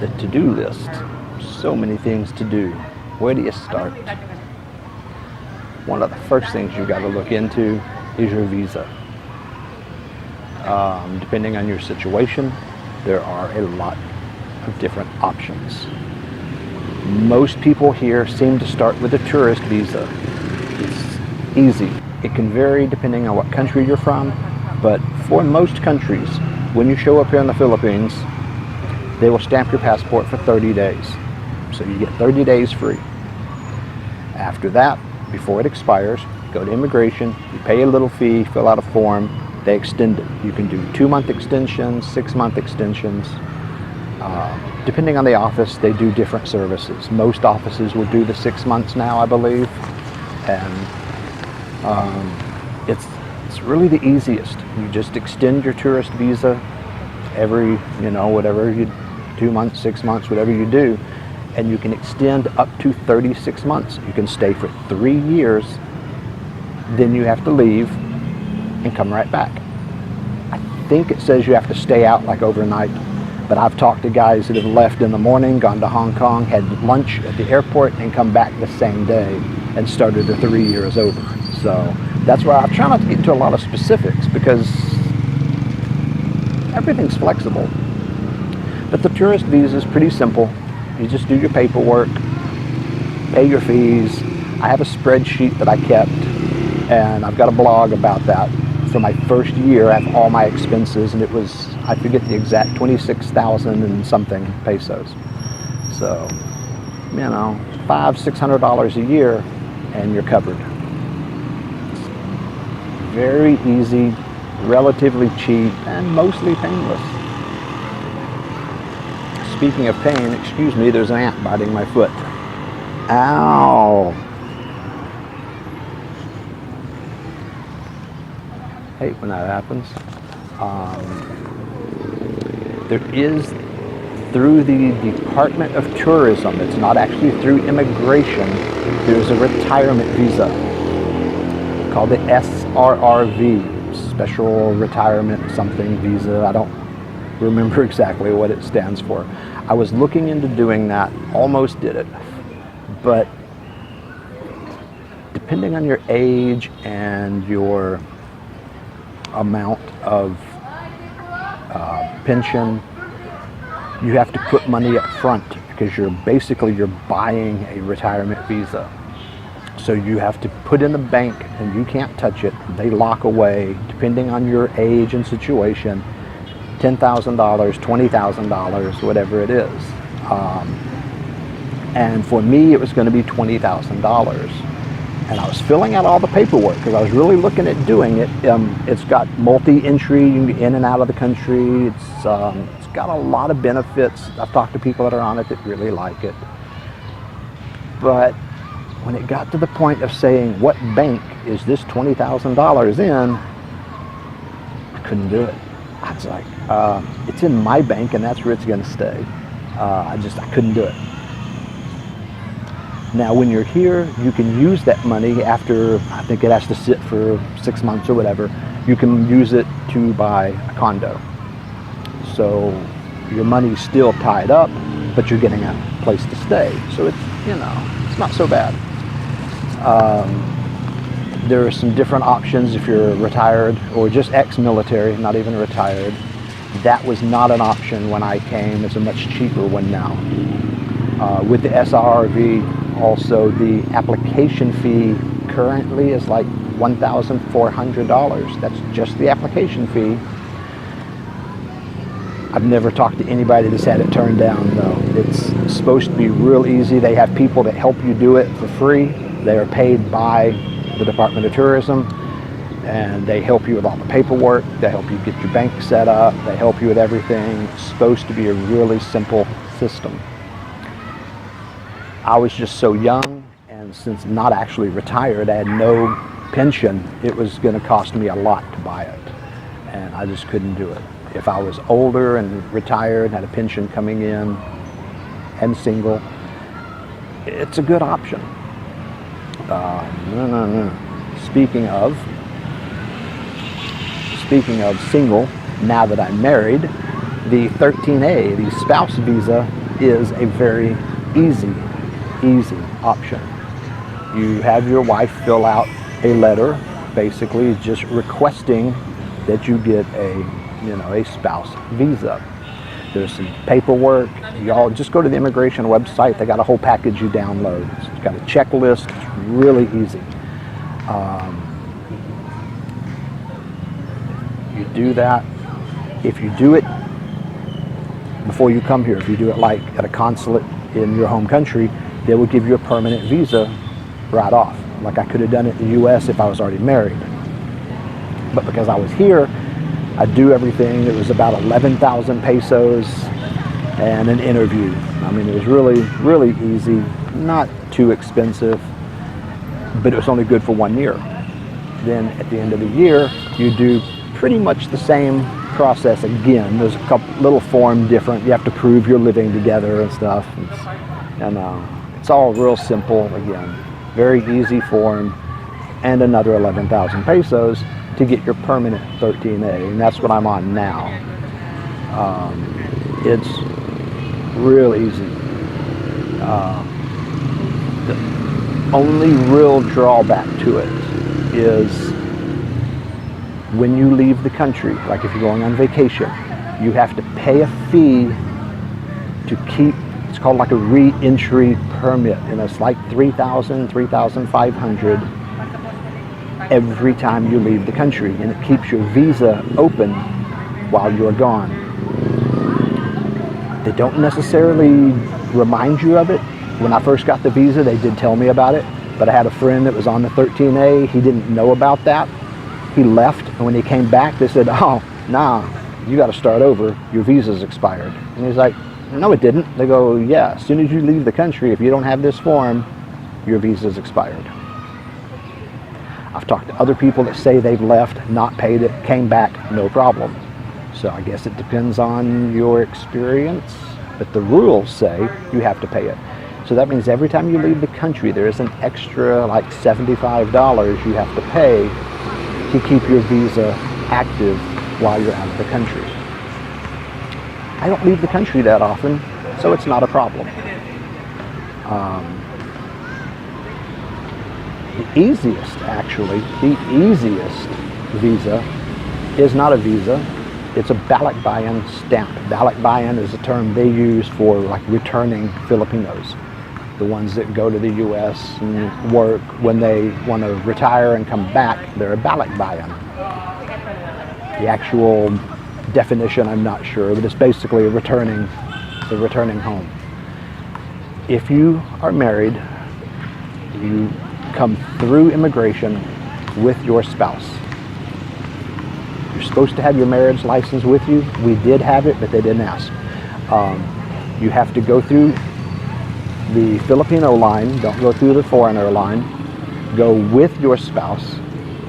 the to-do list. So many things to do. Where do you start? One of the first things you got to look into is your visa. Depending on your situation, there are a lot of different options. Most people here seem to start with a tourist visa. It's easy. It can vary depending on what country you're from, but for most countries, when you show up here in the Philippines, they will stamp your passport for 30 days. So you get 30 days free. After that, before it expires, go to immigration, you pay a little fee, fill out a form, they extend it. You can do 2-month extensions, 6-month extensions. Depending on the office, they do different services. Most offices will do the 6 months now, I believe. And it's really the easiest. You just extend your tourist visa every, whatever you, 2 months, 6 months, whatever you do. And you can extend up to 36 months. You can stay for 3 years, then you have to leave and come right back. I think it says you have to stay out like overnight, but I've talked to guys that have left in the morning, gone to Hong Kong, had lunch at the airport, and come back the same day and started their 3 years over. So that's why I try not to get into a lot of specifics, because everything's flexible. But the tourist visa is pretty simple. You just do your paperwork, pay your fees. I have a spreadsheet that I kept, and I've got a blog about that. For my first year, I have all my expenses, and it was, I forget the exact, 26,000 and something pesos. So, $500-600 a year, and you're covered. It's very easy, relatively cheap, and mostly painless. Speaking of pain, excuse me, there's an ant biting my foot. Ow! Hate when that happens. There is, through the Department of Tourism, it's not actually through immigration, there's a retirement visa called the SRRV, Special Retirement Something Visa. I don't remember exactly what it stands for. I was looking into doing that, almost did it, but depending on your age and your amount of pension, you have to put money up front, because you're buying a retirement visa. So you have to put in the bank, and you can't touch it. They lock away, depending on your age and situation, $10,000, $20,000, whatever it is. And for me, it was going to be $20,000. And I was filling out all the paperwork because I was really looking at doing it. It's got multi-entry, you can get in and out of the country. It's got a lot of benefits. I've talked to people that are on it that really like it. But when it got to the point of saying, what bank is this $20,000 in, I couldn't do it. I was like, it's in my bank, and that's where it's going to stay. I couldn't do it. Now, when you're here, you can use that money after, I think it has to sit for 6 months or whatever. You can use it to buy a condo. So your money's still tied up, but you're getting a place to stay. So it's, it's not so bad. There are some different options if you're retired or just ex-military, not even retired. That was not an option when I came. It's a much cheaper one now. With the SRRV, also the application fee currently is like $1,400. That's just the application fee. I've never talked to anybody that's had it turned down, though. It's supposed to be real easy. They have people that help you do it for free. They are paid by the Department of Tourism, and they help you with all the paperwork. They help you get your bank set up. They help you with everything. It's supposed to be a really simple system. I was just so young, and since not actually retired, I had no pension. It was going to cost me a lot to buy it, and I just couldn't do it. If I was older and retired, had a pension coming in, and single, it's a good option. Speaking of single, now that I'm married, the 13A, the spouse visa, is a very easy option. You have your wife fill out a letter, basically just requesting that you get a spouse visa. There's some paperwork. Y'all just go to the immigration website. They got a whole package you download. It's got a checklist. It's really easy. You do that. If you do it before you come here, if you do it like at a consulate in your home country, they will give you a permanent visa right off. Like I could have done it in the US if I was already married. But because I was here, I do everything. It was about 11,000 pesos and an interview. I mean, it was really, really easy, not too expensive, but it was only good for 1 year. Then at the end of the year, you do pretty much the same process again. There's a couple little form different. You have to prove you're living together and stuff. It's all real simple again. Very easy form, and another 11,000 pesos to get your permanent 13A, and that's what I'm on now. It's real easy. The only real drawback to it is when you leave the country, like if you're going on vacation, you have to pay a fee to keep, it's called like a re-entry permit, and it's like 3,000, 3,500 every time you leave the country, and it keeps your visa open while you're gone. They don't necessarily remind you of it. When I first got the visa, they did tell me about it, but I had a friend that was on the 13A. He didn't know about that. He left, and when he came back, they said, "Oh, nah, you got to start over. Your visa's expired." And he's like, "No, it didn't." They go, "Yeah, as soon as you leave the country, if you don't have this form, your visa's expired." I've talked to other people that say they've left, not paid it, came back, no problem. So I guess it depends on your experience, but the rules say you have to pay it. So that means every time you leave the country, there is an extra like $75 you have to pay to keep your visa active while you're out of the country. I don't leave the country that often, so it's not a problem. The easiest visa is not a visa, it's a Balikbayan Stamp. Balikbayan is a term they use for like returning Filipinos, the ones that go to the US and work. When they want to retire and come back, they're a Balikbayan. The actual definition I'm not sure, but it's basically returning home. If you are married, you come through immigration with your spouse. You're supposed to have your marriage license with you. We did have it, but they didn't ask. You have to go through the Filipino line, don't go through the foreigner line. Go with your spouse,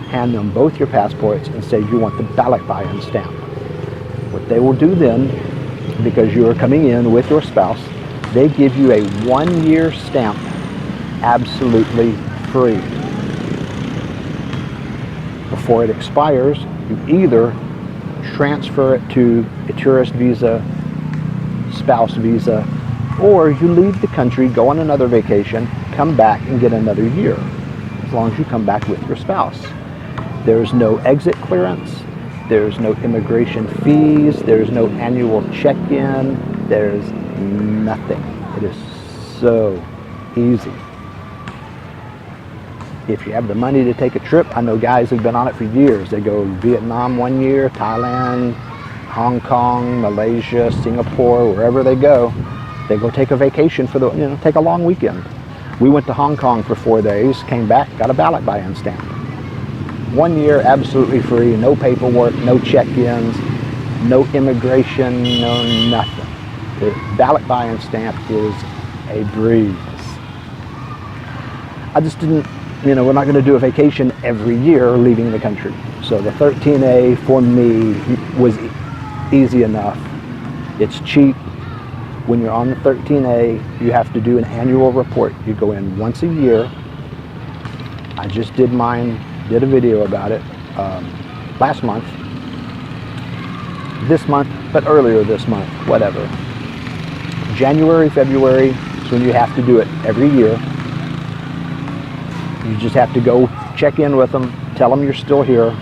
hand them both your passports, and say you want the Balikbayan Stamp. What they will do then, because you are coming in with your spouse, they give you a 1-year stamp absolutely free. Before it expires, you either transfer it to a tourist visa, spouse visa, or you leave the country, go on another vacation, come back and get another year, as long as you come back with your spouse. There's no exit clearance, there's no immigration fees, there's no annual check-in, there's nothing. It is so easy. If you have the money to take a trip, I know guys who've been on it for years. They go Vietnam 1 year, Thailand, Hong Kong, Malaysia, Singapore, wherever they go take a vacation for take a long weekend. We went to Hong Kong for 4 days, came back, got a Balikbayan Stamp. 1 year absolutely free, no paperwork, no check-ins, no immigration, no nothing. The Balikbayan Stamp is a breeze. I just didn't, we're not going to do a vacation every year leaving the country. So the 13A for me was easy enough. It's cheap. When you're on the 13A, you have to do an annual report. You go in once a year. I just did mine, did a video about it last month, this month, but earlier this month, whatever. January, February is when you have to do it every year. You just have to go check in with them, tell them you're still here,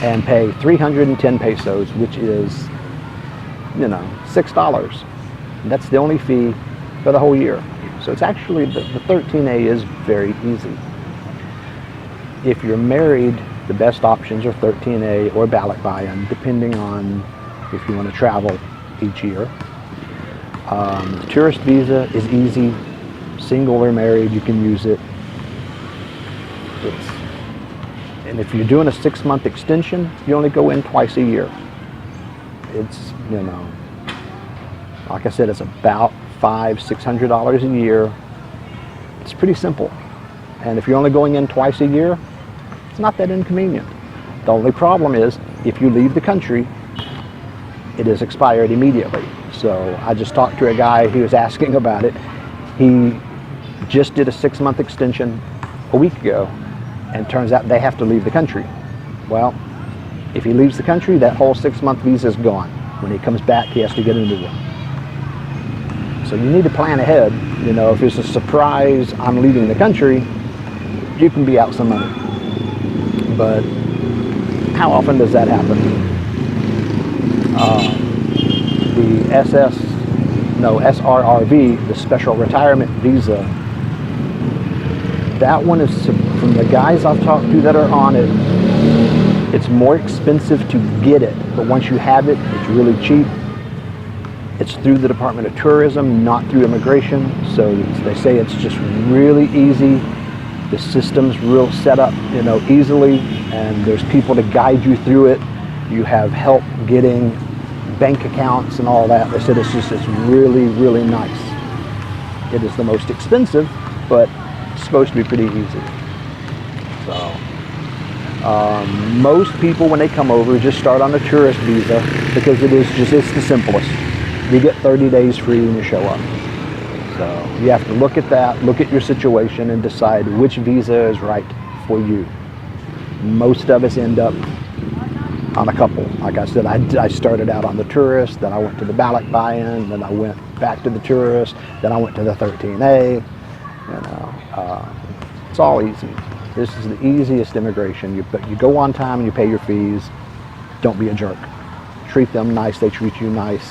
and pay 310 pesos, which is, you know, $6. And that's the only fee for the whole year. So it's actually, the 13A is very easy. If you're married, the best options are 13A or Balikbayan, depending on if you want to travel each year. The tourist visa is easy. Single or married, you can use it. And if you're doing a 6-month extension, you only go in twice a year. It's, you know, like I said, it's about $500–600 a year. It's pretty simple. And if you're only going in twice a year, it's not that inconvenient. The only problem is if you leave the country, it is expired immediately. So I just talked to a guy who was asking about it. He just did a 6-month extension a week ago, and turns out they have to leave the country. Well, if he leaves the country, that whole 6-month visa is gone. When he comes back, he has to get a new one. So you need to plan ahead. You know, if it's a surprise, I'm leaving the country, you can be out some money. But how often does that happen? The SRRV, the Special Retirement Visa, that one is, from the guys I've talked to that are on it, it's more expensive to get it, but once you have it, it's really cheap. It's through the Department of Tourism, not through immigration, so they say it's just really easy. The system's real set up, you know, easily, and there's people to guide you through it. You have help getting bank accounts and all that. They said it's really, really nice. It is the most expensive, but it's supposed to be pretty easy. So most people, when they come over, just start on a tourist visa because it's the simplest. You get 30 days free when you show up. So you have to look at that, look at your situation, and decide which visa is right for you. Most of us end up on a couple. Like I said, I started out on the tourist, then I went to the Balikbayan, then I went back to the tourist, then I went to the 13A. You know, it's all easy. This is the easiest immigration. You go on time and you pay your fees. Don't be a jerk. Treat them nice, they treat you nice.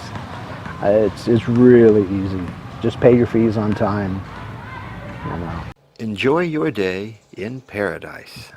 It's really easy. Just pay your fees on time. You know. Enjoy your day in paradise.